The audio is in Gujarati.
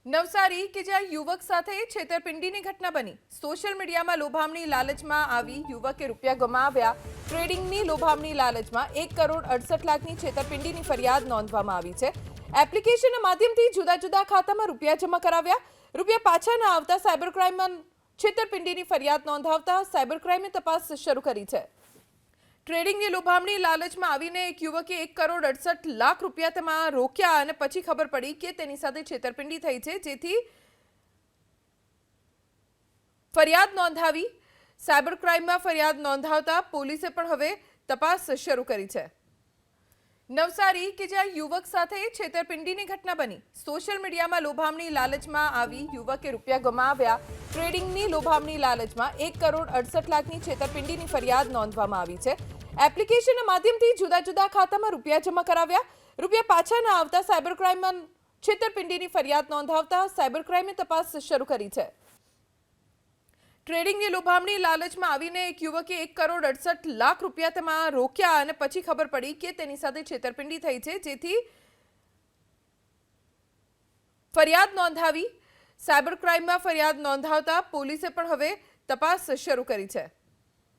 નવસારી કે જ્યાં યુવક સાથે છેતરપિંડીની ઘટના બની। સોશિયલ મીડિયામાં લોભામણી લાલચમાં આવી યુવકે રૂપિયા ગુમાવ્યા। ટ્રેડિંગની લોભામણી લાલચમાં 1 કરોડ 68 લાખની છેતરપિંડીની ફરિયાદ નોંધવામાં આવી છે। એપ્લિકેશનના માધ્યમથી જુદા જુદા ખાતામાં રૂપિયા જમા કરાવ્યા। રૂપિયા પાછા ન આવતા સાયબર ક્રાઇમમાં છેતરપિંડીની ફરિયાદ નોંધાવતા સાયબર ક્રાઇમે તપાસ શરૂ કરી છે। ટ્રેડિંગની લોભામણી લાલચમાં આવીને એક યુવકે 1 કરોડ 68 લાખ રૂપિયા તેમાં રોક્યા અને પછી ખબર પડી કે તેની સાથે છેતરપિંડી થઈ છે, જેથી ફરિયાદ નોંધાવી। સાયબર ક્રાઇમમાં ફરિયાદ નોંધાવતા પોલીસે પણ હવે તપાસ શરૂ કરી છે। નવસારી કે જ્યાં યુવક સાથે છેતરપિંડીની ઘટના બની। સોશિયલ મીડિયામાં લોભામણી લાલચમાં આવી યુવકે રૂપિયા ગુમાવ્યા। ટ્રેડિંગની લોભામણી લાલચમાં 1 કરોડ 68 લાખની છેતરપિંડીની ફરિયાદ નોંધવામાં આવી છે। એપ્લિકેશનના માધ્યમથી જુદા જુદા ખાતામાં રૂપિયા જમા કરાવ્યા। રૂપિયા પાછા ન આવતા સાયબર ક્રાઇમમાં છેતરપિંડીની ફરિયાદ નોંધાવતા સાયબર ક્રાઇમે તપાસ શરૂ કરી છે। ટ્રેડિંગની લોભામણી લાલચમાં આવીને એક યુવકે 1 કરોડ 68 લાખ રૂપિયા તેમાં રોક્યા અને પછી ખબર પડી કે તેની સાથે છેતરપિંડી થઈ છે, જેથી ફરિયાદ નોંધાવી। સાયબર ક્રાઇમમાં ફરિયાદ નોંધાવતા પોલીસે પણ હવે તપાસ શરૂ કરી છે।